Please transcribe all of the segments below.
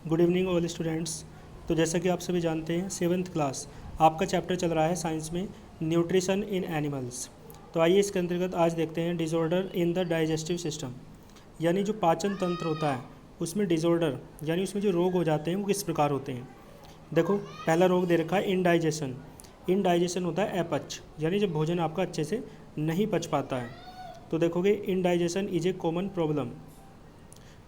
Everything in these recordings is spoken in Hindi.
Good evening all students. तो जैसा कि आप सभी जानते हैं 7th क्लास आपका चैप्टर चल रहा है साइंस में न्यूट्रिशन इन एनिमल्स। तो आइए इसके अंतर्गत आज देखते हैं disorder in the digestive system, यानी जो पाचन तंत्र होता है उसमें डिसऑर्डर यानी उसमें जो रोग हो जाते हैं वो किस प्रकार होते हैं। देखो पहला रोग दे रखा है इनडाइजेशन। इनडाइजेशन होता है अपच, यानी जब भोजन आपका अच्छे से नहीं पच पाता है। तो देखोगे indigestion is a common problem.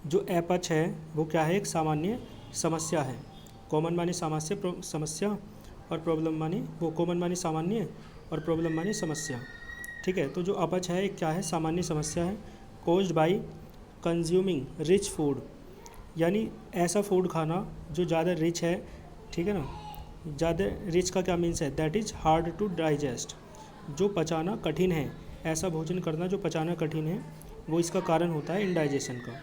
जो अपच है वो क्या है, एक सामान्य समस्या है। कॉमन माने समस्या और प्रॉब्लम माने वो कॉमन माने सामान्य और प्रॉब्लम माने समस्या। ठीक है, तो जो अपच है एक क्या है, सामान्य समस्या है। Caused by consuming rich food, यानी ऐसा फूड खाना जो ज़्यादा रिच है। ठीक है ना, ज़्यादा रिच का क्या मीन्स है, that is hard to digest, जो पचाना कठिन है। ऐसा भोजन करना जो पचाना कठिन है वो इसका कारण होता है इनडाइजेशन का।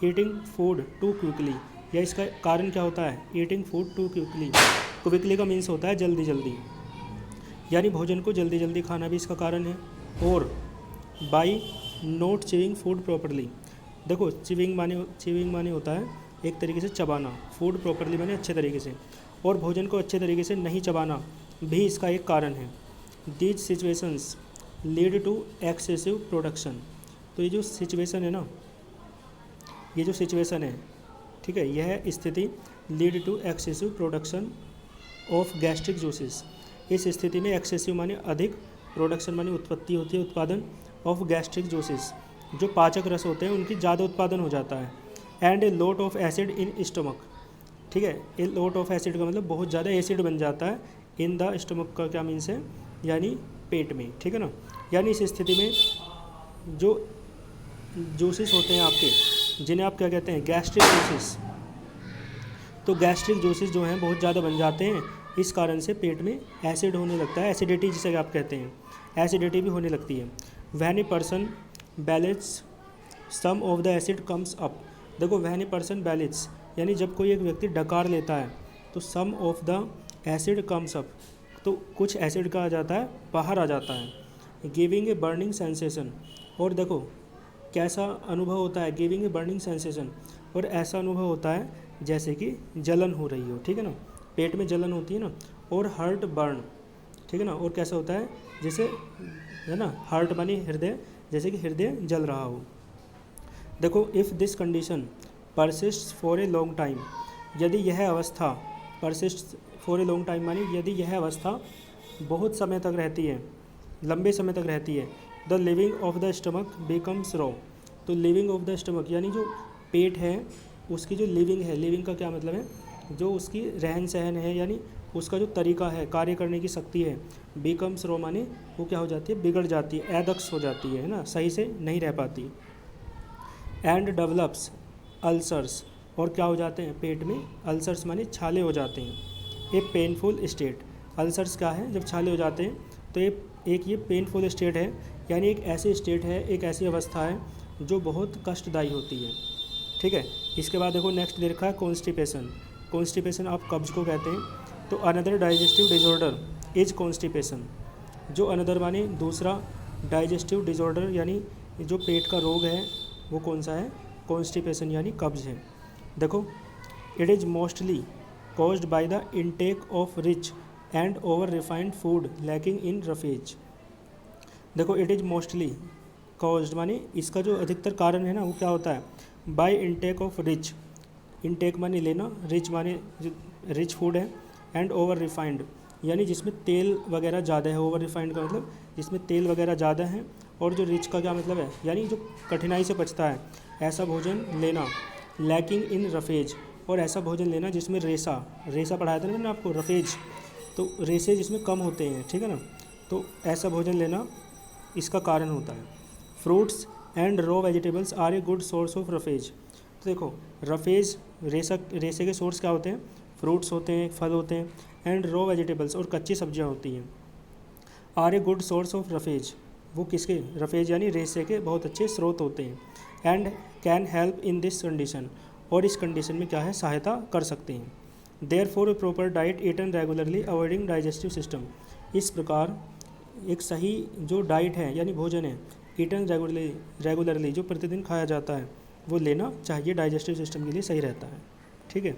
ईटिंग फूड टू क्विकली, या इसका कारण क्या होता है, eating food too quickly. Quickly का मीन्स होता है जल्दी जल्दी, यानी भोजन को जल्दी जल्दी खाना भी इसका कारण है। और by note chewing food properly, देखो चिविंग माने होता है एक तरीके से चबाना, फूड प्रॉपरली माने अच्छे तरीके से, और भोजन को अच्छे तरीके से नहीं चबाना भी इसका एक कारण है। These situations lead to excessive production. तो ये जो सिचुएशन है ना, ये जो सिचुएशन है, ठीक है, यह स्थिति lead to excessive production of gastric juices. इस स्थिति में एक्सेसिव माने अधिक, प्रोडक्शन माने उत्पत्ति होती है, उत्पादन, ऑफ गैस्ट्रिक जूसेस, जो पाचक रस होते हैं उनकी ज़्यादा उत्पादन हो जाता है। And a lot of acid in stomach, ठीक है, ए लॉट ऑफ एसिड का मतलब बहुत ज़्यादा एसिड बन जाता है। इन द स्टमक का क्या मीन्स है, यानी पेट में। ठीक है ना, यानी इस स्थिति में जो जूसेस होते हैं आपके, जिन्हें आप क्या कहते हैं, गैस्ट्रिक जूसेस, तो गैस्ट्रिक जूसेस जो हैं बहुत ज़्यादा बन जाते हैं। इस कारण से पेट में एसिड होने लगता है, एसिडिटी जिसे आप कहते हैं, एसिडिटी भी होने लगती है। When a person balance some of the acid comes up, देखो व्हेन ए पर्सन बैलेंस यानी जब कोई एक व्यक्ति डकार लेता है तो some of the acid comes up, तो कुछ एसिड का आ जाता है, बाहर आ जाता है। गिविंग ए बर्निंग सेंसेशन, और देखो कैसा अनुभव होता है, गिविंग ए बर्निंग सेंसेशन, और ऐसा अनुभव होता है जैसे कि जलन हो रही हो। ठीक है ना, पेट में जलन होती है ना। और हर्ट बर्न, ठीक है ना, और कैसा होता है, जैसे है ना, हर्ट मानी हृदय, जैसे कि हृदय जल रहा हो। देखो if this condition persist for a long time, यदि यह अवस्था persist for a long time मानी यदि यह अवस्था बहुत समय तक रहती है, लंबे समय तक रहती है। The living of the stomach becomes raw, तो लिविंग ऑफ द स्टमक यानी जो पेट है उसकी जो लिविंग है, लिविंग का क्या मतलब है, जो उसकी रहन सहन है, यानी उसका जो तरीका है, कार्य करने की शक्ति है। बिकम्स रॉ माने वो क्या हो जाती है, बिगड़ जाती है, अदक्ष हो जाती है ना, सही से नहीं रह पाती। एंड डेवलप्स अल्सर्स, और क्या हो जाते हैं, पेट में अल्सर्स माने छाले हो जाते हैं। ए पेनफुल स्टेट, अल्सर्स क्या है, जब छाले हो जाते हैं तो एक ये पेनफुल स्टेट है, यानी एक ऐसी स्टेट है, एक ऐसी अवस्था है जो बहुत कष्टदायी होती है। ठीक है, इसके बाद देखो नेक्स्ट दे रखा है कॉन्स्टिपेशन। कॉन्स्टिपेशन आप कब्ज को कहते हैं। तो another digestive disorder is constipation, जो अनदर माने दूसरा, डाइजेस्टिव डिसऑर्डर यानी जो पेट का रोग है वो कौन सा है, कॉन्स्टिपेशन यानी कब्ज है। देखो it is mostly caused by the intake of rich and over refined food lacking in roughage. देखो इट इज़ मोस्टली कॉज्ड माने इसका जो अधिकतर कारण है ना वो क्या होता है, by intake of rich, intake माने लेना, रिच माने रिच फूड है, एंड ओवर रिफाइंड यानी जिसमें तेल वगैरह ज़्यादा है। ओवर रिफाइंड का मतलब जिसमें तेल वगैरह ज़्यादा है। और जो रिच का क्या मतलब है, यानी जो कठिनाई से पचता है, ऐसा भोजन लेना। लैकिंग इन रफेज, और ऐसा भोजन लेना जिसमें रेसा पढ़ाया था ना मैंने आपको, रफेज, तो रेसे जिसमें कम होते हैं। ठीक है ना, तो ऐसा भोजन लेना इसका कारण होता है। Fruits and raw vegetables are a good source of roughage. तो देखो रफेज रेसे के सोर्स क्या होते हैं, फ्रूट्स होते हैं, फल होते हैं, एंड रॉ वेजिटेबल्स और कच्ची सब्जियां होती हैं। Are a good source of roughage, वो किसके, रफेज यानी रेसे के बहुत अच्छे स्रोत होते हैं। And can help in this condition, और इस कंडीशन में क्या है, सहायता कर सकते हैं। There for a proper diet eaten regularly avoiding digestive system, इस प्रकार एक सही जो डाइट है यानी भोजन है, ईटन रेगुलरली जो प्रतिदिन खाया जाता है वो लेना चाहिए, डाइजेस्टिव सिस्टम के लिए सही रहता है।